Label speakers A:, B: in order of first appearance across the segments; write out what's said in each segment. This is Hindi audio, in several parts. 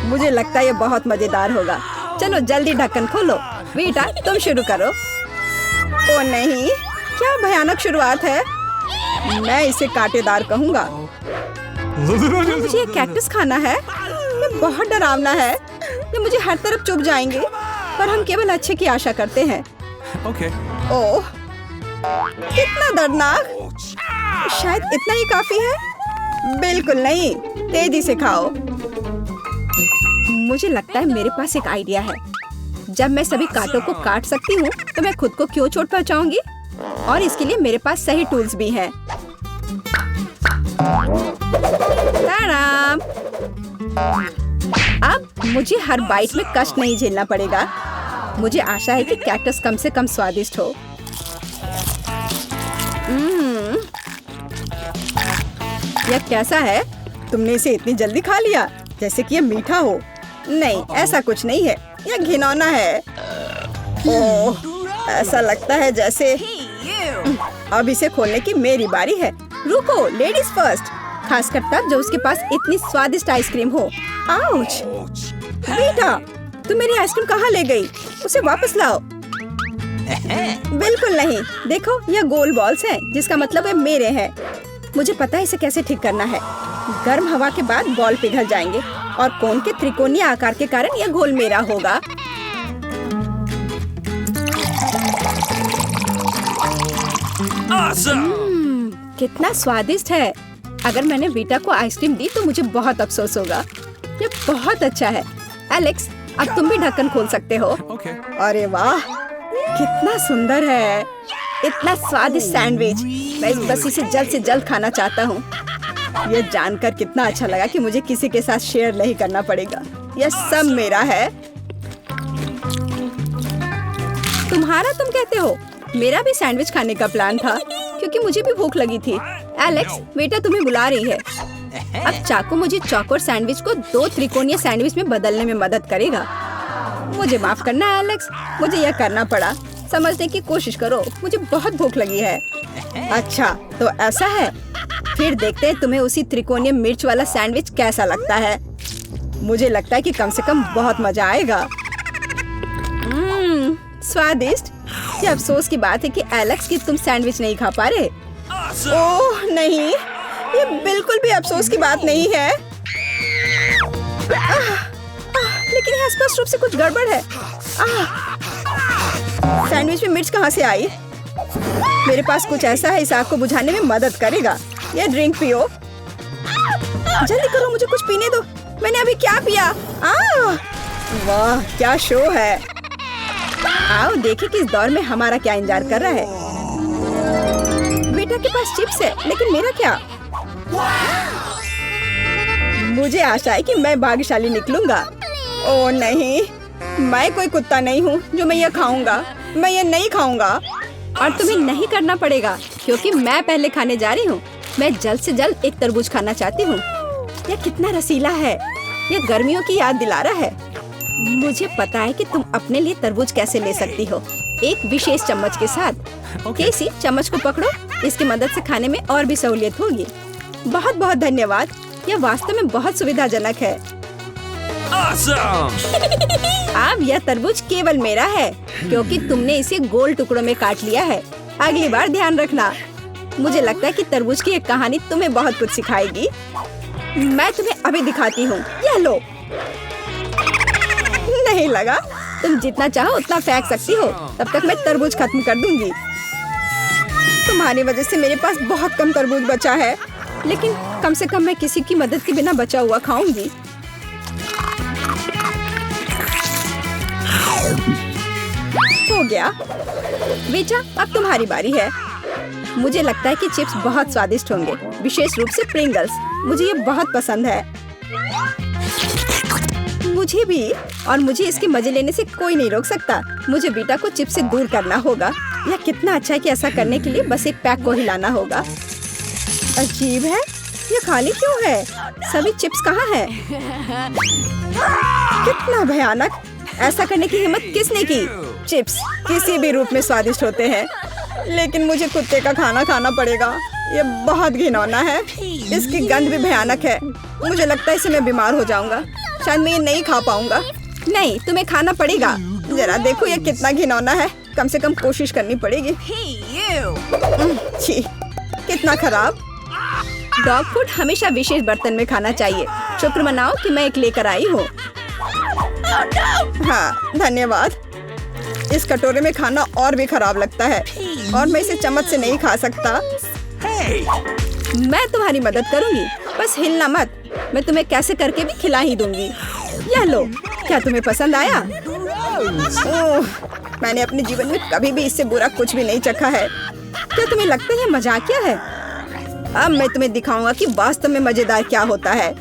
A: मुझे लगता है ये बहुत मजेदार होगा। चलो जल्दी ढक्कन खोलो। बेटा तुम शुरू करो। ओ नहीं, क्या भयानक शुरुआत है। मैं इसे कांटेदार कहूँगा। मुझे ये कैक्टस खाना है। ये बहुत डरावना है। ये मुझे हर तरफ चुभ जाएंगे। पर हम केवल अच्छे की आशा करते हैं। ओह, कितना दर्दनाक। शायद इतना ही काफी है। बिल्कुल नहीं, तेजी से खाओ। मुझे लगता है मेरे पास एक आइडिया है। जब मैं सभी कांटों को काट सकती हूँ तो मैं खुद को क्यों चोट पहुँचाऊंगी। और इसके लिए मेरे पास सही टूल्स भी हैं। अब मुझे हर बाइट में कष्ट नहीं झेलना पड़ेगा। मुझे आशा है कि कैक्टस कम से कम स्वादिष्ट हो। यह कैसा है? तुमने इसे इतनी जल्दी खा लिया जैसे कि यह मीठा हो। नहीं, ऐसा कुछ नहीं है। यह घिनौना है। ओह, ऐसा लगता है जैसे अब इसे खोलने की मेरी बारी है। रुको, लेडीज फर्स्ट। खासकर तब जब उसके पास इतनी स्वादिष्ट आइसक्रीम हो। आउच! बेटा, तुम मेरी आइसक्रीम कहाँ ले गई? उसे वापस लाओ। बिल्कुल नहीं। देखो, यह गोल बॉल्स हैं, जिसका मतलब है मेरे हैं। मुझे पता है इसे कैसे ठीक करना है। गर्म हवा के बाद बॉल पिघल जाएंगे और कोन के त्रिकोणीय आकार के कारण यह घोल मेरा होगा। कितना स्वादिष्ट है। अगर मैंने बीटा को आइसक्रीम दी तो मुझे बहुत अफसोस होगा। ये बहुत अच्छा है। एलेक्स, अब तुम भी ढक्कन खोल सकते हो। अरे वाह, कितना सुंदर है। इतना स्वादिष्ट सैंडविच। मैं बस इसे जल्द से जल्द खाना चाहता हूँ। ये जानकर कितना अच्छा लगा कि मुझे किसी के साथ शेयर नहीं करना पड़ेगा। यह सब मेरा है। तुम्हारा तुम कहते हो? मेरा भी सैंडविच खाने का प्लान था क्योंकि मुझे भी भूख लगी थी। एलेक्स, बेटा तुम्हें बुला रही है। अब चाकू मुझे चौकोर सैंडविच को 2 त्रिकोणीय सैंडविच में बदलने में मदद करेगा। मुझे माफ करना एलेक्स, मुझे यह करना पड़ा। समझने की कोशिश करो, मुझे बहुत भूख लगी है। अच्छा, तो ऐसा है। फिर देखते हैं तुम्हें उसी त्रिकोणीय मिर्च वाला सैंडविच कैसा लगता है। मुझे लगता है कि कम से कम बहुत मजा आएगा। स्वादिष्ट। ये अफसोस की बात है कि एलेक्स की तुम सैंडविच नहीं खा पा रहे। ओह नहीं, ये बिल्कुल भी अफसोस की बात नहीं है। लेकिन यहाँ स्पष्ट रूप से कुछ गड़बड़ है। सैंडविच में मिर्च कहाँ से आई? मेरे पास कुछ ऐसा है, इस आग को बुझाने में मदद करेगा। ये ड्रिंक पियो। जल्दी करो, मुझे कुछ पीने दो। मैंने अभी क्या पिया? वाह, क्या शो है। आओ देखें कि इस दौर में हमारा क्या इंतजार कर रहा है। बेटा के पास चिप्स है, लेकिन मेरा क्या? मुझे आशा है कि मैं भाग्यशाली निकलूंगा। ओह नहीं, मैं कोई कुत्ता नहीं हूँ जो मैं ये खाऊंगा। मैं ये नहीं खाऊंगा। और तुम्हें नहीं करना पड़ेगा क्योंकि मैं पहले खाने जा रही हूँ। मैं जल्द से जल्द एक तरबूज खाना चाहती हूँ। यह कितना रसीला है। यह गर्मियों की याद दिला रहा है। मुझे पता है कि तुम अपने लिए तरबूज कैसे ले सकती हो, एक विशेष चम्मच के साथ। केसी, चम्मच को पकड़ो। इसकी मदद से खाने में और भी सहूलियत होगी। बहुत बहुत धन्यवाद। यह वास्तव में बहुत सुविधाजनक है। अब यह तरबूज केवल मेरा है क्योंकि तुमने इसे गोल टुकड़ों में काट लिया है। अगली बार ध्यान रखना। मुझे लगता है कि तरबूज की एक कहानी तुम्हें बहुत कुछ सिखाएगी। मैं तुम्हें अभी दिखाती हूँ। यह लो। नहीं लगा? तुम जितना चाहो उतना फेंक सकती हो। तब तक मैं तरबूज खत्म कर दूंगी। तुम्हारी वजह से मेरे पास बहुत कम तरबूज बचा है, लेकिन कम से कम मैं किसी की मदद के बिना बचा हुआ खाऊंगी। हो गया। बेटा, अब तुम्हारी बारी है। मुझे लगता है कि चिप्स बहुत स्वादिष्ट होंगे, विशेष रूप से प्रिंगल्स। मुझे ये बहुत पसंद है। मुझे भी। और मुझे इसके मजे लेने से कोई नहीं रोक सकता। मुझे बेटा को चिप्स से दूर करना होगा। यह कितना अच्छा है कि ऐसा करने के लिए बस एक पैक को हिलाना होगा। अजीब है, ये खाली क्यों है? सभी चिप्स कहाँ हैं? कितना भयानक। ऐसा करने की हिम्मत किसने की? चिप्स किसी भी रूप में स्वादिष्ट होते हैं, लेकिन मुझे कुत्ते का खाना खाना पड़ेगा। ये बहुत घिनौना है। इसकी गंध भी भयानक है। मुझे लगता है इससे मैं बीमार हो जाऊंगा। शायद मैं ये नहीं खा पाऊंगा। नहीं, तुम्हें खाना पड़ेगा। जरा देखो ये कितना घिनौना है। कम से कम कोशिश करनी पड़ेगी। छी, कितना खराब। डॉग फूड हमेशा विशेष बर्तन में खाना चाहिए। शुक्र मनाओ कि मैं एक लेकर आई हूँ। हाँ, धन्यवाद। इस कटोरे में खाना और भी खराब लगता है और मैं इसे चम्मच से नहीं खा सकता। मैं तुम्हारी मदद करूंगी, बस हिलना मत। मैं तुम्हें कैसे करके भी खिला ही दूंगी। यह लो, क्या तुम्हें पसंद आया? ओह, मैंने अपने जीवन में कभी भी इससे बुरा कुछ भी नहीं चखा है। क्या तुम्हें लगता है मजाकिया है? अब मैं तुम्हें दिखाऊंगा कि वास्तव में मजेदार क्या होता है।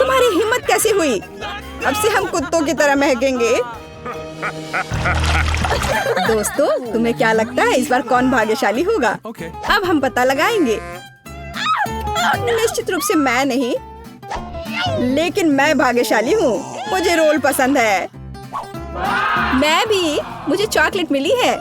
A: तुम्हारी हिम्मत कैसे हुई? अब से हम कुत्तों की तरह महकेंगे। दोस्तों, तुम्हें क्या लगता है इस बार कौन भाग्यशाली होगा? अब हम पता लगाएंगे। निश्चित रूप से मैं नहीं, लेकिन मैं भाग्यशाली हूँ। मुझे रोल पसंद है। मैं भी। मुझे चॉकलेट मिली है।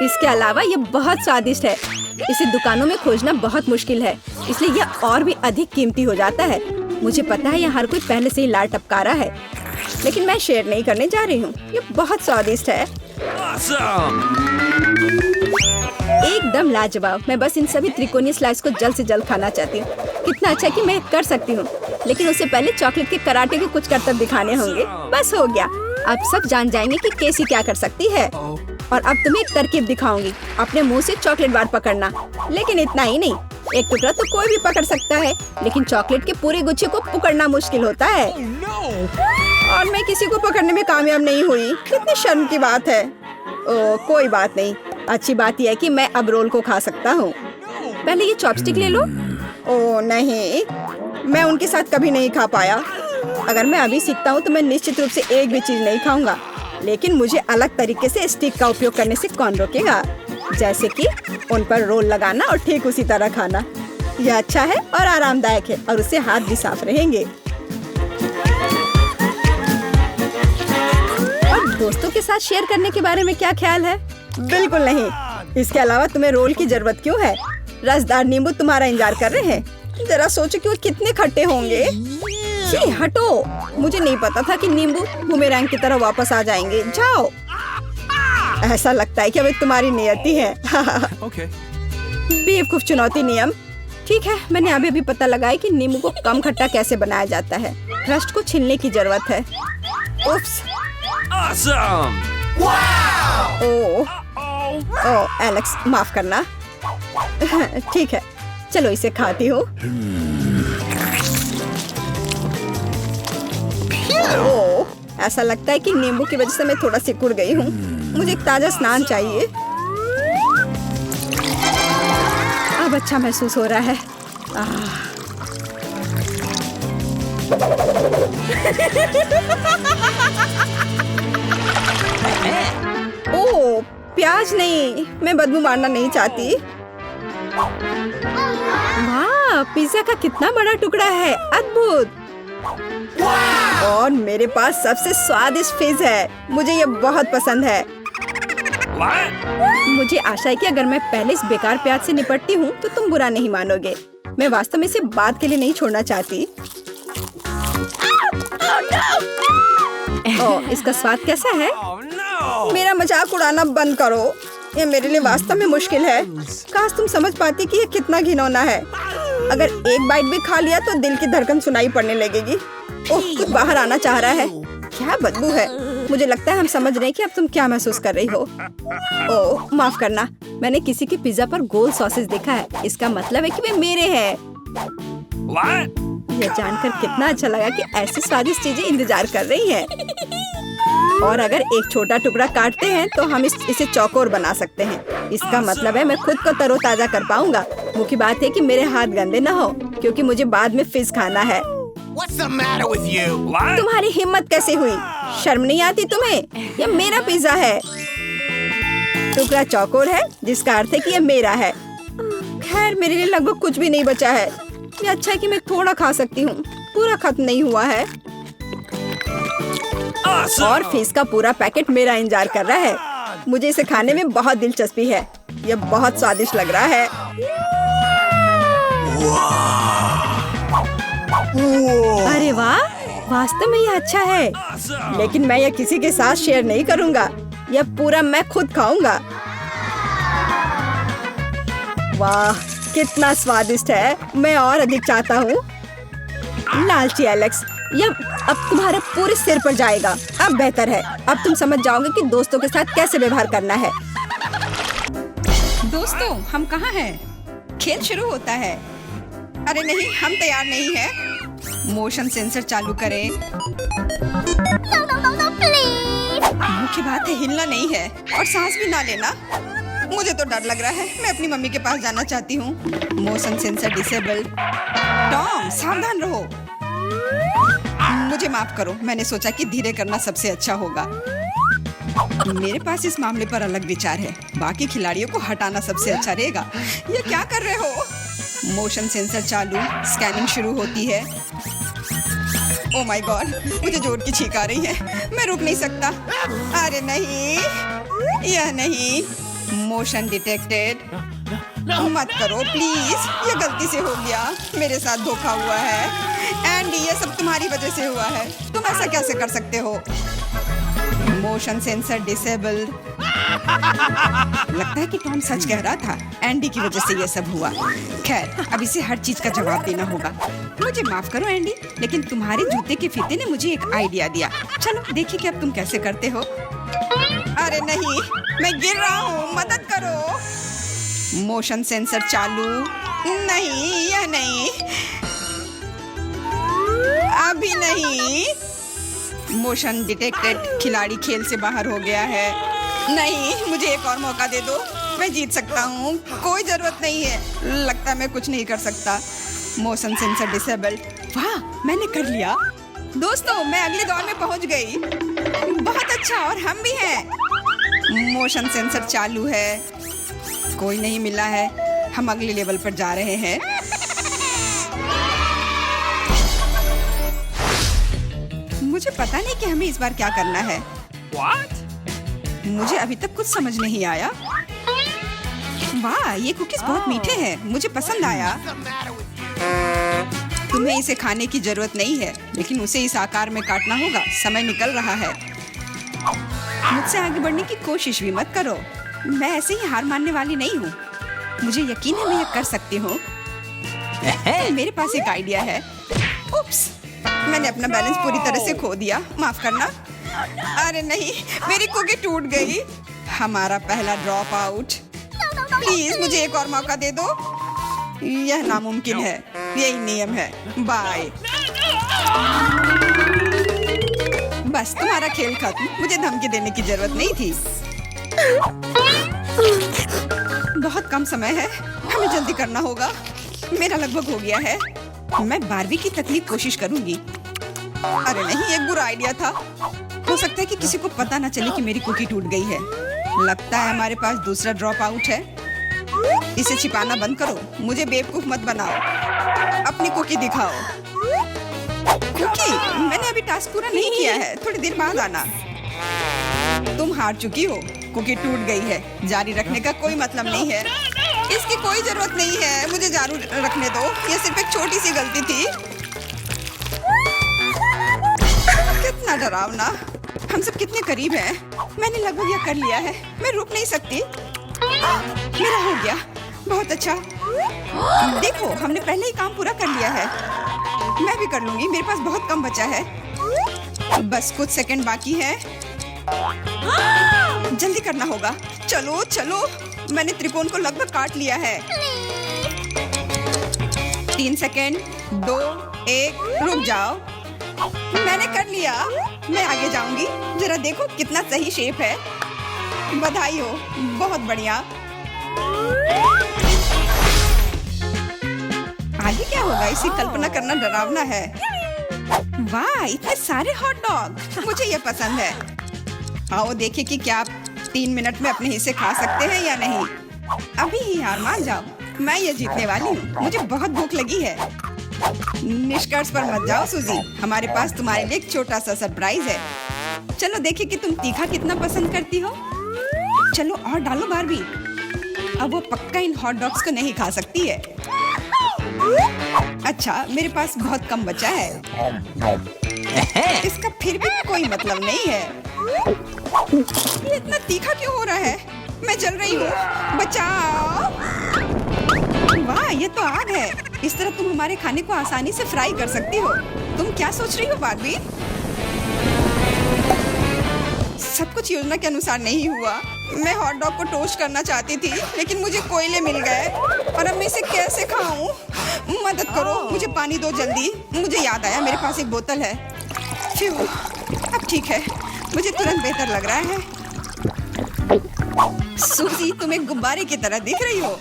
A: इसके अलावा ये बहुत स्वादिष्ट है। इसे दुकानों में खोजना बहुत मुश्किल है, इसलिए यह और भी अधिक कीमती हो जाता है। मुझे पता है यहाँ हर कोई पहले से ही लाल टपका रहा है, लेकिन मैं शेयर नहीं करने जा रही हूँ। ये बहुत स्वादिष्ट है। एकदम लाजवाब। मैं बस इन सभी त्रिकोणीय स्लाइस को जल्द से जल्द खाना चाहती हूँ। कितना अच्छा कि मैं कर सकती हूँ, लेकिन उससे पहले चॉकलेट के कराटे के कुछ करतब दिखाने होंगे। बस हो गया। अब सब जान जाएंगे कि कैसी क्या कर सकती है। और अब तुम्हें एक तरकीब दिखाऊंगी। अपने मुंह से चॉकलेट बार पकड़ना, लेकिन इतना ही नहीं। एक टुकड़ा तो कोई भी पकड़ सकता है, लेकिन चॉकलेट के पूरे गुच्छे को पकड़ना मुश्किल होता है। और मैं किसी को पकड़ने में कामयाब नहीं हुई। कितनी शर्म की बात है। ओह, कोई बात नहीं। अच्छी बात यह है कि मैं अब रोल को खा सकता हूँ। पहले ये चॉपस्टिक ले लो। ओह नहीं, मैं उनके साथ कभी नहीं खा पाया। अगर मैं अभी सीखता हूँ तो मैं निश्चित रूप से एक भी चीज नहीं खाऊंगा, लेकिन मुझे अलग तरीके से स्टिक का उपयोग करने से कौन रोकेगा? जैसे कि उन पर रोल लगाना और ठीक उसी तरह खाना। यह अच्छा है और आरामदायक है, और उससे हाथ भी साफ रहेंगे। और दोस्तों के साथ शेयर करने के बारे में क्या ख्याल है? बिल्कुल नहीं। इसके अलावा तुम्हें रोल की जरूरत क्यों है? रसदार नींबू तुम्हारा इंतजार कर रहे हैं। जरा सोचो कि वो कितने खट्टे होंगे। छी, हटो। मुझे नहीं पता था कि नींबू बूमेरैंग की तरह वापस आ जाएंगे। जाओ। ऐसा लगता है कि अब तुम्हारी नियति है। बेवकूफ चुनौती नियम। ठीक है, मैंने अभी भी पता लगाया कि नींबू को कम खट्टा कैसे बनाया जाता है। क्रस्ट को छीलने की जरूरत है। उफ्स। ओह, एलेक्स, माफ करना। ठीक है, चलो इसे खाती हूँ। ओह, ऐसा लगता है कि नींबू की वजह से मैं थोड़ा सिकुड़ गई हूँ। मुझे एक ताजा स्नान चाहिए। अब अच्छा महसूस हो रहा है। ओह, प्याज नहीं। मैं बदबू मारना नहीं चाहती। वाह, पिज्जा का कितना बड़ा टुकड़ा है। अद्भुत। और मेरे पास सबसे स्वादिष्ट फिज है। मुझे ये बहुत पसंद है। मुझे आशा है कि अगर मैं पहले इस बेकार प्याज से निपटती हूँ तो तुम बुरा नहीं मानोगे। मैं वास्तव में इसे बाद के लिए नहीं छोड़ना चाहती। ओह, इसका स्वाद कैसा है? मेरा मजाक उड़ाना बंद करो। ये मेरे लिए वास्तव में मुश्किल है। काश तुम समझ पाती कि ये कितना घिनौना है। अगर एक बाइट भी खा लिया तो दिल की धड़कन सुनाई पड़ने लगेगी। ओह, कुछ बाहर आना चाह रहा है। क्या बदबू है। मुझे लगता है हम समझ रहे हैं कि अब तुम क्या महसूस कर रही हो। ओह, माफ करना। मैंने किसी के पिज्जा पर गोल सॉसेज देखा है। इसका मतलब है कि वे मेरे हैं। यह जानकर कितना अच्छा लगा कि ऐसी स्वादिष्ट चीजें इंतजार कर रही हैं। और अगर एक छोटा टुकड़ा काटते हैं तो हम इसे चौकोर बना सकते हैं। इसका मतलब है मैं खुद को तरोताजा कर पाऊंगा। मुख्य बात है कि मेरे हाथ गंदे न हो, क्योंकि मुझे बाद में फिज खाना है।
B: What's the matter with you?
A: तुम्हारी हिम्मत कैसे हुई? शर्म नहीं आती तुम्हें? यह मेरा पिज्जा है। टुकड़ा चौकोर है, जिसका अर्थ है कि यह मेरा है। खैर, मेरे लिए लगभग कुछ भी नहीं बचा है। ये अच्छा है कि मैं थोड़ा खा सकती हूँ। पूरा खत्म नहीं हुआ है। और फिश का पूरा पैकेट मेरा इंतजार कर रहा है। मुझे इसे खाने में बहुत दिलचस्पी है। यह बहुत स्वादिष्ट लग रहा है। अरे वाह, वास्तव में ये अच्छा है, लेकिन मैं ये किसी के साथ शेयर नहीं करूँगा। यह पूरा मैं खुद खाऊंगा। वाह, कितना स्वादिष्ट है। मैं और अधिक चाहता हूँ। लालची एलेक्स, यह अब तुम्हारे पूरे सिर पर जाएगा। अब बेहतर है, अब तुम समझ जाओगे कि दोस्तों के साथ कैसे व्यवहार करना है। दोस्तों, हम कहाँ हैं? खेल शुरू होता है। अरे नहीं, हम तैयार नहीं हैं। मोशन सेंसर चालू करें। मुख्य बात है हिलना नहीं है और सांस भी ना लेना। मुझे तो डर लग रहा है। मैं अपनी मम्मी के पास जाना चाहती हूँ। Motion sensor disable. टॉम, सावधान रहो। मुझे माफ करो, मैंने सोचा कि धीरे करना सबसे अच्छा होगा। मेरे पास इस मामले पर अलग विचार है। बाकी खिलाड़ियों को हटाना सबसे अच्छा रहेगा। ये क्या कर रहे हो? मोशन सेंसर चालू, स्कैनिंग शुरू होती है। ओह माय गॉड, मुझे जोर की छींक आ रही है। मैं रुक नहीं सकता। अरे नहीं, यह नहीं। Motion detected. मत करो प्लीज, ये गलती से हो गया। मेरे साथ धोखा हुआ है। एंडी, ये सब तुम्हारी वजह से हुआ है। तुम ऐसा कैसे कर सकते हो? Motion sensor disabled. लगता है कि टॉम सच कह रहा था। एंडी की वजह से ये सब हुआ। खैर, अब इसे हर चीज का जवाब देना होगा। मुझे माफ करो एंडी, लेकिन तुम्हारे जूते के फीते ने मुझे एक आइडिया दिया। चलो देखिए कि अब तुम कैसे करते हो। अरे नहीं, मैं गिर रहा हूँ, मदद करो। मोशन सेंसर चालू। नहीं, यह नहीं, अभी नहीं। Motion detected. खिलाड़ी खेल से बाहर हो गया है। नहीं, मुझे एक और मौका दे दो। मैं जीत सकता हूँ। कोई जरूरत नहीं है। लगता है मैं कुछ नहीं कर सकता। Motion sensor disabled. वाह, मैंने कर लिया। दोस्तों, मैं अगले दौर में पहुंच गई। बहुत अच्छा, और हम भी हैं। मोशन सेंसर चालू है। कोई नहीं मिला है। हम अगले लेवल पर जा रहे हैं। मुझे पता नहीं कि हमें इस बार क्या करना है। What? मुझे अभी तक कुछ समझ नहीं आया। वाह, ये कुकीज बहुत मीठे हैं। मुझे पसंद आया। तुम्हें इसे खाने की जरूरत नहीं है, लेकिन उसे इस आकार में काटना होगा। समय निकल रहा है। मुझसे आगे बढ़ने की कोशिश भी मत करो। मैं ऐसे ही हार मानने वाली नहीं हूँ। मुझे यकीन है मैं ये कर सकती हूँ। मेरे पास एक आइडिया है। उप्स, मैंने अपना बैलेंस पूरी तरह से खो दिया। माफ करना। अरे नहीं, मेरी कुकी टूट गई। हमारा पहला ड्रॉप आउट। प्लीज मुझे एक और मौका दे दो। यह नामुमकिन है। यही नियम है। बाय। बस, तुम्हारा खेल खत्म। मुझे धमकी देने की जरूरत नहीं थी। बहुत कम समय है। हमें जल्दी करना होगा। मेरा लगभग हो गया है। मैं बारहवीं की तकलीफ कोशिश करूंगी। अरे नहीं, एक बुरा आइडिया था। हो सकता है कि किसी को पता ना चले कि मेरी कुकी टूट गई है। लगता है हमारे पास दूसरा ड्रॉप आउट है। इसे छिपाना बंद करो। मुझे बेवकूफ मत बनाओ। अपनी कुकी दिखाओ। कुकी, मैंने अभी टास्क पूरा नहीं किया है। थोड़ी देर बाद आना। तुम हार चुकी हो। कुकी टूट गई है। जारी रखने का कोई मतलब नहीं है। इसकी कोई जरूरत नहीं है। मुझे जारी रखने दो। ये सिर्फ एक छोटी सी गलती थी। कितना डरावना। हम सब कितने करीब हैं। मैंने लगभग यह कर लिया है। मैं रुक नहीं सकती। मेरा हो गया। बहुत अच्छा। देखो, हमने पहले ही काम पूरा कर लिया है। मैं भी कर लूंगी। मेरे पास बहुत कम बचा है। बस कुछ सेकंड बाकी है। जल्दी करना होगा। चलो चलो, मैंने त्रिकोण को लगभग काट लिया है। 3 सेकंड, 2, 1, रुक जाओ। मैंने कर लिया। मैं आगे जाऊंगी। जरा देखो कितना सही शेप है। बधाई हो, बहुत बढ़िया। आगे क्या होगा, इसी कल्पना करना डरावना है। वाह, इतने सारे हॉट डॉग। मुझे ये पसंद है। आओ देखें कि क्या आप 3 मिनट में अपने हिस्से खा सकते हैं या नहीं। अभी ही हार मान जाओ। मैं ये जीतने वाली हूँ। मुझे बहुत भूख लगी है। निष्कर्ष पर मत जाओ सूजी। हमारे पास तुम्हारे लिए एक छोटा सा सरप्राइज है। चलो देखें कि तुम तीखा कितना पसंद करती हो। चलो और डालो बारबी। अब वो पक्का इन हॉट डॉग्स को नहीं खा सकती है। अच्छा, मेरे पास बहुत कम बचा है। इसका फिर भी कोई मतलब नहीं है। ये इतना तीखा क्यों हो रहा है? मैं जल रही हूँ, बचाओ। वाह, ये तो आग है। इस तरह तुम हमारे खाने को आसानी से फ्राई कर सकती हो। तुम क्या सोच रही हो बार्बी? सब कुछ योजना के अनुसार नहीं हुआ। मैं हॉट डॉग को टोस्ट करना चाहती थी, लेकिन मुझे कोयले मिल गए और अब मैं इसे कैसे खाऊं? मदद करो, मुझे पानी दो जल्दी। मुझे याद आया, मेरे पास एक बोतल है। फ्यू, अब ठीक है, मुझे तुरंत बेहतर लग रहा है। सूजी, तुम एक गुब्बारे की तरह दिख रही हो।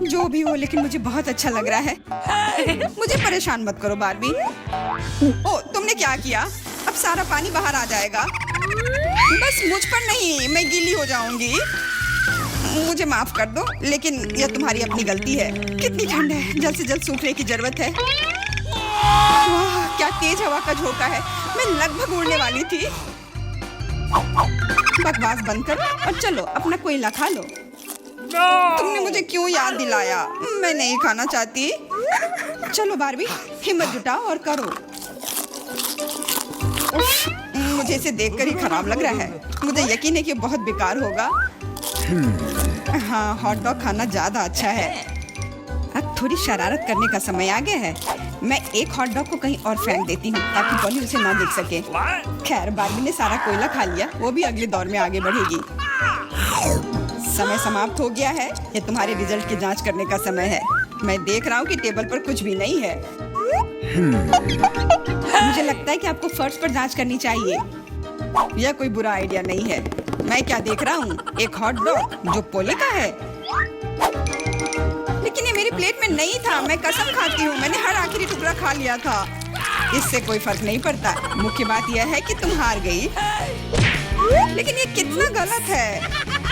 A: जो भी हो, लेकिन मुझे बहुत अच्छा लग रहा है। मुझे परेशान मत करो बार्बी। ओ, तुमने क्या किया? अब सारा पानी बाहर आ जाएगा। बस मुझ पर नहीं, मैं गीली हो जाऊंगी। मुझे माफ कर दो, लेकिन यह तुम्हारी अपनी गलती है। कितनी ठंड है, जल्द से जल्द सूखने की जरूरत है। वाह, क्या तेज हवा का झोंका है। मैं लगभग उड़ने वाली थी। बकवास बंद करो और चलो अपना कोयला खा लो। तुमने मुझे क्यों याद दिलाया? मैं नहीं खाना चाहती। चलो बार्बी, हिम्मत जुटाओ और करो। उफ, मुझे इसे देखकर ही खराब लग रहा है। मुझे यकीन है कि बहुत बेकार होगा। हाँ, हॉट डॉग खाना ज्यादा अच्छा है। अब थोड़ी शरारत करने का समय आ गया है। मैं एक हॉट डॉग को कहीं और फेंक देती हूँ ताकि पॉली उसे ना देख सके। खैर, बार्बी ने सारा कोयला खा लिया, वो भी अगले दौर में आगे बढ़ेगी। समय समाप्त हो गया है। ये तुम्हारे रिजल्ट की जांच करने का समय है। मैं देख रहा हूँ कि टेबल पर कुछ भी नहीं है। मुझे लगता है कि आपको फर्श पर जांच करनी चाहिए। यह कोई बुरा आइडिया नहीं है। मैं क्या देख रहा हूँ? एक हॉट डॉग जो पोली का है। लेकिन ये मेरी प्लेट में नहीं था। मैं कसम खाती हूँ, मैंने हर आखिरी टुकड़ा खा लिया था। इससे कोई फर्क नहीं पड़ता। मुख्य बात यह है कि तुम हार गई। लेकिन ये कितना गलत है।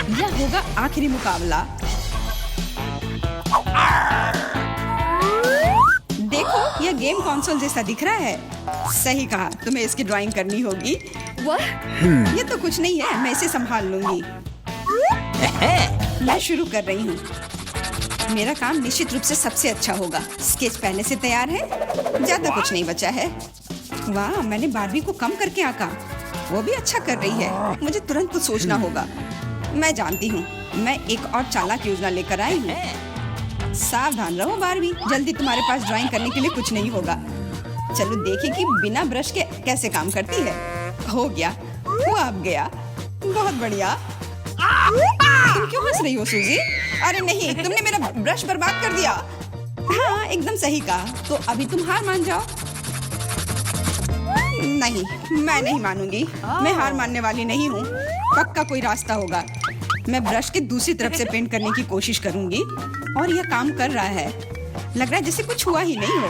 A: यह होगा आखिरी मुकाबला। देखो, यह गेम कंसोल जैसा दिख रहा है। सही कहा, तुम्हें इसकी ड्राइंग करनी होगी। ये तो कुछ नहीं है, मैं इसे संभाल लूंगी। मैं शुरू कर रही हूँ। मेरा काम निश्चित रूप से सबसे अच्छा होगा। स्केच पहले से तैयार है, ज्यादा कुछ नहीं बचा है। वाह, मैंने बार्बी को कम करके आंका। वो भी अच्छा कर रही है। मुझे तुरंत कुछ सोचना होगा। मैं जानती हूँ, मैं एक और चालाक योजना लेकर आई हूँ। सावधान रहो बार्बी, जल्दी तुम्हारे पास ड्राइंग करने के लिए कुछ नहीं होगा। चलो देखें कि बिना ब्रश के कैसे काम करती है। हो गया, वो अब गया। बहुत बढ़िया। तुम क्यों हंस रही हो सूजी? अरे नहीं, तुमने मेरा ब्रश बर्बाद कर दिया। हाँ, एकदम सही कहा। तो अभी तुम हार मान जाओ। नहीं, मैं नहीं मानूंगी। मैं हार मानने वाली नहीं हूँ। पक्का कोई रास्ता होगा। मैं ब्रश के दूसरी तरफ से पेंट करने की कोशिश करूंगी और यह काम कर रहा है। लग रहा है जैसे कुछ हुआ ही नहीं हो।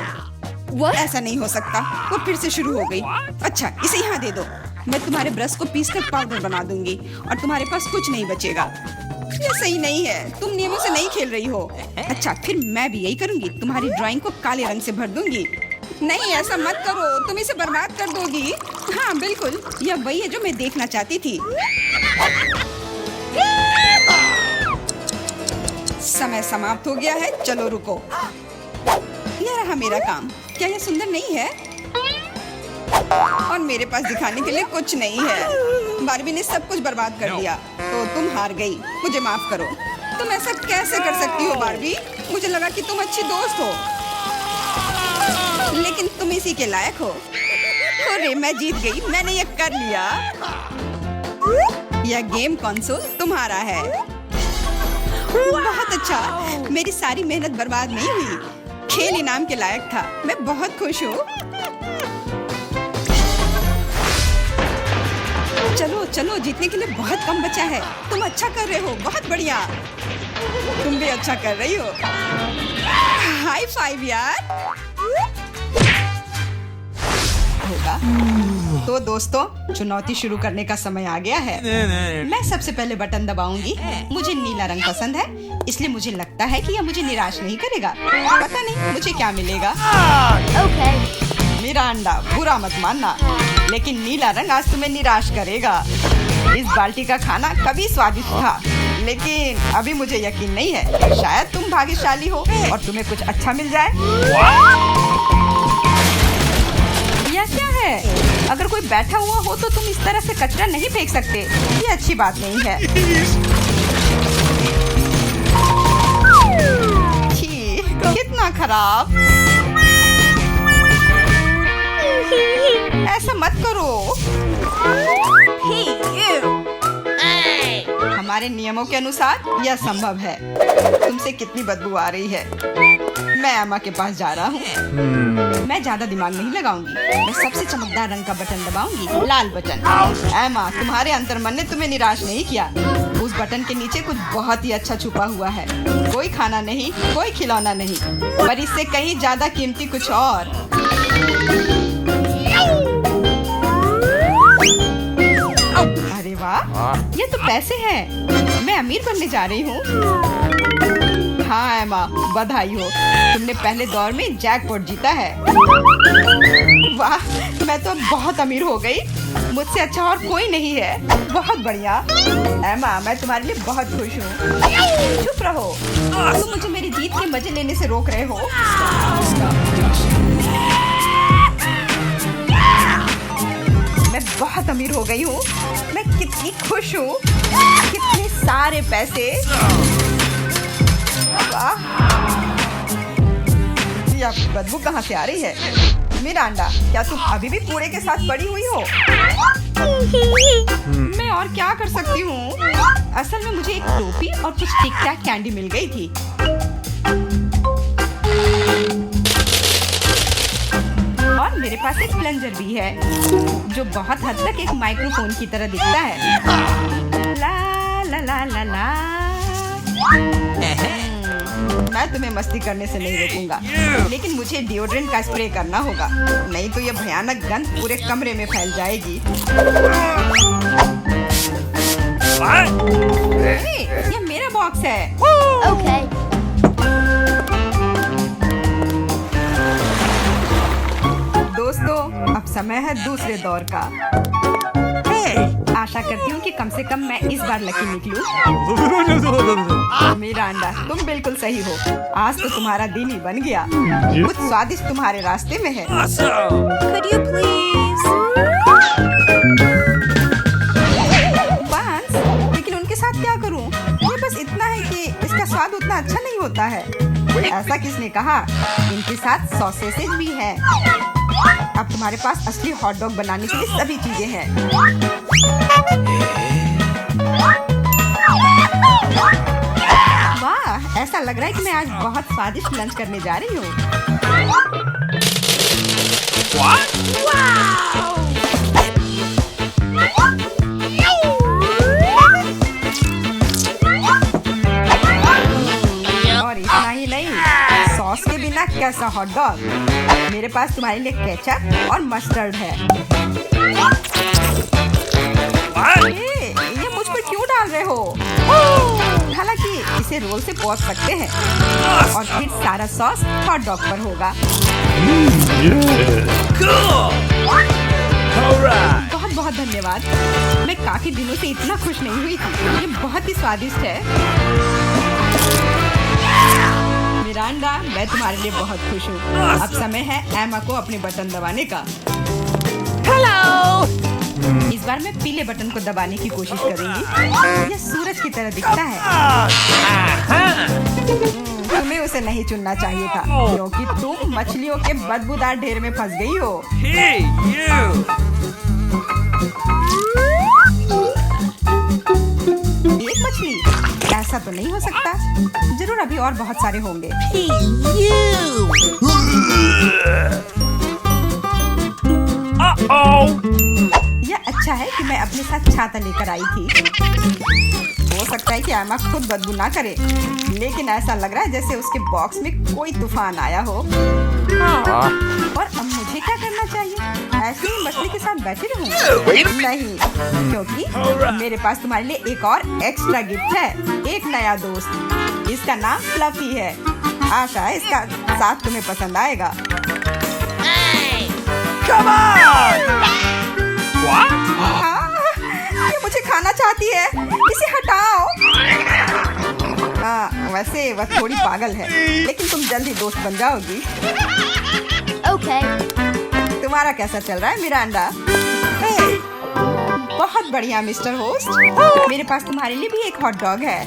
A: ऐसा नहीं हो सकता। वो फिर से शुरू हो गई। अच्छा, इसे यहाँ दे दो। मैं तुम्हारे ब्रश को पीसकर पाउडर बना दूंगी और तुम्हारे पास कुछ नहीं बचेगा। ये सही नहीं है। तुम नियमों से नहीं खेल रही हो। अच्छा, फिर मैं भी यही करूंगी। तुम्हारी ड्राइंग को काले रंग से भर दूंगी। नहीं, ऐसा मत करो, तुम इसे बर्बाद कर दोगी। हाँ बिल्कुल, यह वही है जो मैं देखना चाहती थी। समय समाप्त हो गया है। चलो रुको। यह रहा मेरा काम। क्या यह सुंदर नहीं है? और मेरे पास दिखाने के लिए कुछ नहीं है। बार्बी ने सब कुछ बर्बाद कर दिया। तो तुम हार गई। मुझे माफ करो। तुम ऐसा कैसे कर सकती हो बार्बी? मुझे लगा कि तुम अच्छी दोस्त हो, लेकिन तुम इसी के लायक हो। अरे, मैं जीत गई। मैंने ये कर लिया। यह गेम कंसोल तुम्हारा है। बहुत अच्छा। मेरी सारी मेहनत बर्बाद नहीं हुई। खेल इनाम के लायक था। मैं बहुत खुश हूँ। चलो चलो, जीतने के लिए बहुत कम बचा है। तुम अच्छा कर रहे हो। बहुत बढ़िया। तुम भी अच्छा कर रही हो। हाई फाइव यार। होगा। तो दोस्तों, चुनौती शुरू करने का समय आ गया है। मैं सबसे पहले बटन दबाऊंगी। मुझे नीला रंग पसंद है, इसलिए मुझे लगता है कि यह मुझे निराश नहीं करेगा। पता नहीं मुझे क्या मिलेगा। मेरा अंडा, बुरा मत मानना, लेकिन नीला रंग आज तुम्हें निराश करेगा। इस बाल्टी का खाना कभी स्वादिष्ट था, लेकिन अभी मुझे यकीन नहीं है। शायद तुम भाग्यशाली हो और तुम्हें कुछ अच्छा मिल जाए। यह क्या है? अगर कोई बैठा हुआ हो तो तुम इस तरह से कचरा नहीं फेंक सकते। ये अच्छी बात नहीं है। छी, कितना खराब। ऐसा मत करो। हमारे नियमों के अनुसार यह संभव है। तुमसे कितनी बदबू आ रही है। मैं एमा के पास जा रहा हूँ। मैं ज्यादा दिमाग नहीं लगाऊंगी। मैं सबसे चमकदार रंग का बटन दबाऊंगी, लाल बटन। एमा, तुम्हारे अंतर्मन ने तुम्हें निराश नहीं किया। उस बटन के नीचे कुछ बहुत ही अच्छा छुपा हुआ है। कोई खाना नहीं, कोई खिलौना नहीं, पर इससे कहीं ज्यादा कीमती कुछ और। अरे वाह, ये तो पैसे हैं। मैं अमीर बनने जा रही हूँ। हाँ एमा, बधाई हो। तुमने पहले दौर में जैकपॉट जीता है। वाह, मैं तो बहुत अमीर हो गई। मुझसे अच्छा और कोई नहीं है। बहुत बढ़िया। एमा, मैं तुम्हारे लिए बहुत खुश हूँ। चुप रहो। तुम मुझे मेरी जीत के मजे लेने से रोक रहे हो। मैं बहुत अमीर हो गई हूँ। मैं कितनी खुश हूँ। कितने सारे पैसे। वाह, यह बदबू कहाँ से आ रही है? मिरांडा, क्या तुम अभी भी कूड़े के साथ पड़ी हुई हो? मैं और क्या कर सकती हूँ? असल में मुझे एक टोपी और कुछ टिक टैक कैंडी मिल गई थी। और मेरे पास एक प्लंजर भी है, जो बहुत हद तक एक माइक्रोफोन की तरह दिखता है। ला ला ला ला ला। मैं तुम्हें मस्ती करने से नहीं रोकूंगा, लेकिन मुझे डिओड्रेंट का स्प्रे करना होगा, नहीं तो यह भयानक गंध पूरे कमरे में फैल जाएगी। ये मेरा बॉक्स है।
C: Okay.
A: दोस्तों, अब समय है दूसरे दौर का। आशा करती हूँ कि कम से कम मैं इस बार लकी निकलूं। मिरांडा, तुम बिल्कुल सही हो। आज तो तुम्हारा दिन ही बन गया। कुछ स्वादिष्ट तुम्हारे रास्ते में है।
C: Could you please?
A: बांस, लेकिन उनके साथ क्या करूँ? ये बस इतना है कि इसका स्वाद उतना अच्छा नहीं होता है। ऐसा किसने कहा? इनके साथ सॉसेसेज भी हैं। अब तुम्हारे पास असली हॉट डॉग बनाने के लिए सभी चीजें हैं। वाह, ऐसा लग रहा है कि मैं आज बहुत स्वादिष्ट लंच करने जा रही हूँ। और इतना ही नहीं, सॉस के बिना कैसा हॉट डॉग? मेरे पास तुम्हारे लिए केचप और मस्टर्ड है। ये मुझ पर क्यों डाल रहे हो? हालांकि इसे रोल से पोंछ सकते हैं और फिर सारा सॉस हॉट डॉग पर होगा। बहुत बहुत धन्यवाद। मैं काफी दिनों से इतना खुश नहीं हुई थी। ये बहुत ही स्वादिष्ट है। मिरांडा, मैं तुम्हारे लिए बहुत खुश हूँ। अब समय है एमा को अपने बटन दबाने का।
C: Hello.
A: इस बार मैं पीले बटन को दबाने की कोशिश करूंगी। यह सूरज की तरह दिखता है। तुम्हें उसे नहीं चुनना चाहिए था, क्योंकि तुम मछलियों के बदबूदार ढेर में फंस गई हो।
B: Hey, you!
A: एक मछली? ऐसा तो नहीं हो सकता। जरूर अभी और बहुत सारे होंगे।
C: Hey, you.
A: यह अच्छा है कि मैं अपने साथ छाता लेकर आई थी। हो सकता है कि एमा खुद बदबू ना करे, लेकिन ऐसा लग रहा है जैसे उसके बॉक्स में कोई तूफान आया हो। और अब मुझे क्या करना चाहिए? ऐसे ही मछली के साथ बैठे रहूं? नहीं, क्योंकि मेरे पास तुम्हारे लिए एक और एक्स्ट्रा गिफ्ट है। एक नया दोस्त। इसका नाम फ्लफी है। आशा है इसका साथ तुम्हें पसंद आएगा।
B: Come on! What?
A: हाँ, ये मुझे खाना चाहती है। इसे हटाओ। वैसे वह थोड़ी पागल है, लेकिन तुम जल्द ही दोस्त बन जाओगी।
C: Okay.
A: तुम्हारा कैसा चल रहा है मिरांडा? बहुत बढ़िया मिस्टर होस्ट। मेरे पास तुम्हारे लिए भी एक हॉट डॉग है।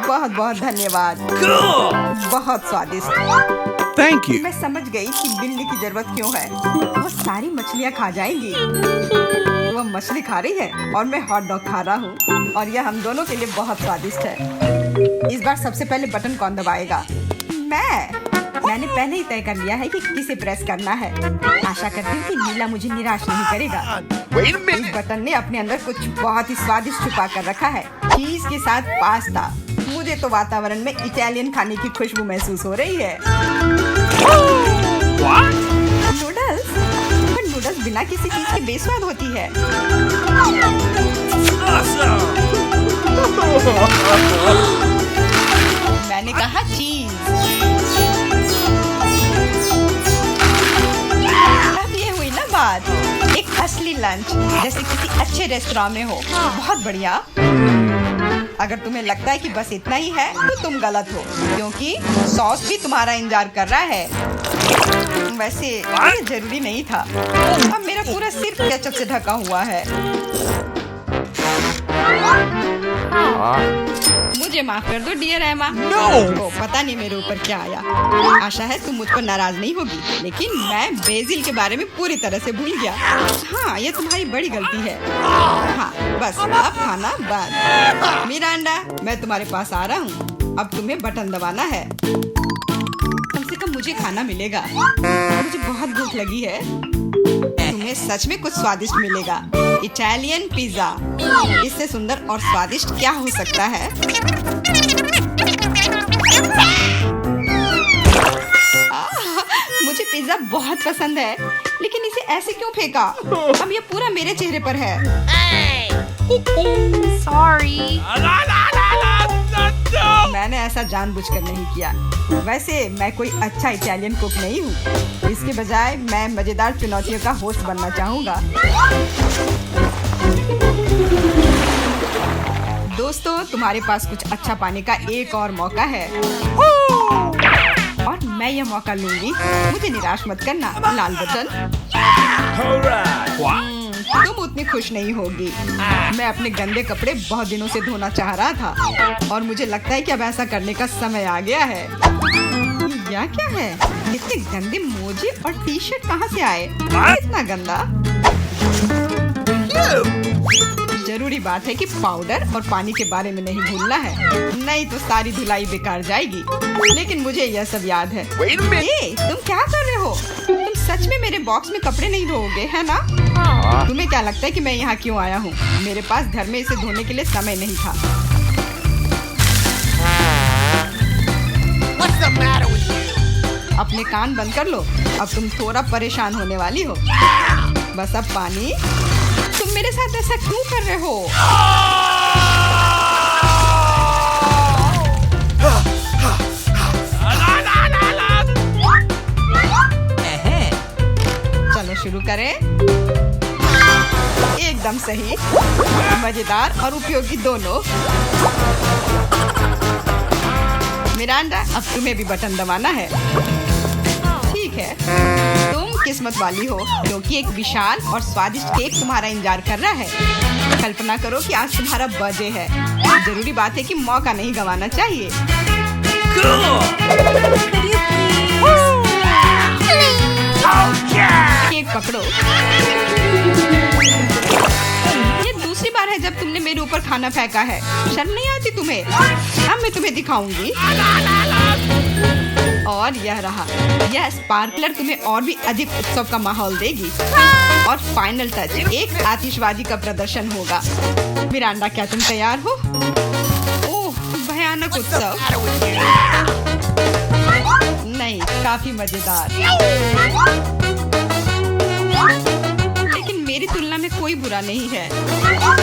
A: बहुत बहुत धन्यवाद।
B: Cool.
A: बहुत स्वादिष्ट।
B: Thank you.
A: मैं समझ गई कि बिल्ली की जरूरत क्यों है। वो सारी मछलियाँ खा जाएंगी। वो मछली खा रही है और मैं हॉट डॉग खा रहा हूँ, और यह हम दोनों के लिए बहुत स्वादिष्ट है। इस बार सबसे पहले बटन कौन दबाएगा? मैंने पहले ही तय कर लिया है कि किसे प्रेस करना है। आशा करती हूँ कि नीला मुझे निराश नहीं करेगा। इस बटन ने अपने अंदर कुछ बहुत ही स्वादिष्ट छुपा कर रखा है। चीज के साथ पास्ता। मुझे तो वातावरण में इटालियन खाने की खुशबू महसूस हो रही है।
B: What?
A: नूडल्स? पर नूडल्स बिना किसी चीज के बेस्वाद होती है।
B: Awesome.
A: मैंने कहा चीज। अब ये हुई ना बात, एक असली लंच जैसे किसी अच्छे रेस्टोरेंट में हो। बहुत बढ़िया। अगर तुम्हें लगता है कि बस इतना ही है तो तुम गलत हो, क्योंकि सॉस भी तुम्हारा इंतजार कर रहा है। वैसे ये जरूरी नहीं था। अब मेरा पूरा सिर केचप से ढका हुआ है। मुझे माफ कर दो डियर एमा। ओ, पता नहीं मेरे ऊपर क्या आया। आशा है तुम मुझ पर नाराज नहीं होगी, लेकिन मैं बेसिल के बारे में पूरी तरह से भूल गया। हाँ, ये तुम्हारी बड़ी गलती है। हाँ, बस अब खाना बंद। मिरांडा, मैं तुम्हारे पास आ रहा हूँ। अब तुम्हें बटन दबाना है। कम से कम मुझे खाना मिलेगा। मुझे बहुत भूख लगी है। तुम्हें सच में कुछ स्वादिष्ट मिलेगा। Italian pizza. इससे सुंदर और स्वादिष्ट क्या हो सकता है? मुझे पिज्जा बहुत पसंद है, लेकिन इसे ऐसे क्यों फेंका? अब ये पूरा मेरे चेहरे पर है।
C: Sorry.
B: La la la la la no.
A: मैंने ऐसा जानबूझकर नहीं किया। वैसे मैं कोई अच्छा इटालियन कुक नहीं हूँ। इसके बजाय मैं मजेदार चुनौतियों का होस्ट बनना चाहूँगा। दोस्तों, तुम्हारे पास कुछ अच्छा पाने का एक और मौका है, और मैं यह मौका लूंगी। मुझे निराश मत करना। लाल बटन।
B: Alright. What?
A: तुम उतनी खुश नहीं होगी। मैं अपने गंदे कपड़े बहुत दिनों से धोना चाह रहा था, और मुझे लगता है कि अब ऐसा करने का समय आ गया है। यह क्या है? इतने गंदे मोजे और टी शर्ट कहाँ से आए? इतना गंदा। जरूरी बात है कि पाउडर और पानी के बारे में नहीं भूलना है, नहीं तो सारी धुलाई बेकार जाएगी। लेकिन मुझे यह सब याद है। तुम क्या कर रहे हो? तुम सच में मेरे बॉक्स में कपड़े नहीं धोओगे, है ना? तुम्हें क्या लगता है कि मैं यहाँ क्यों आया हूँ? मेरे पास घर में इसे धोने के लिए समय नहीं था।
C: What's the matter with you?
A: अपने कान बंद कर लो। अब तुम थोड़ा परेशान होने वाली हो। बस अब पानी। तुम मेरे साथ ऐसा क्यों कर रहे हो? चलो शुरू करें। एकदम सही, मजेदार और उपयोगी दोनों। मिरांडा, अब तुम्हें भी बटन दबाना है। ठीक है, तुम किस्मत वाली हो, क्योंकि एक विशाल और स्वादिष्ट केक तुम्हारा इंतजार कर रहा है। कल्पना करो कि आज तुम्हारा बर्थडे है। जरूरी बात है कि मौका नहीं गंवाना चाहिए।
B: Cool.
C: Could you please?
B: Okay.
A: Cake पकड़ो। ये दूसरी बार है जब तुमने मेरे ऊपर खाना फेंका है। शर्म नहीं आती तुम्हें? अब मैं तुम्हें दिखाऊंगी। और यह रहा। यह स्पार्कलर तुम्हें और भी अधिक उत्सव का माहौल देगी। और फाइनल टच, एक आतिशबाजी का प्रदर्शन होगा। मिरांडा, क्या तुम तैयार हो? ओह, भयानक उत्सव। नहीं, काफी मजेदार। लेकिन मेरी तुलना में कोई बुरा नहीं है।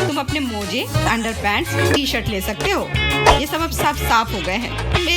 A: तुम अपने मोजे, अंडरपैंट्स, टी शर्ट ले सकते हो। ये सब अब साफ हो गए हैं। मेरी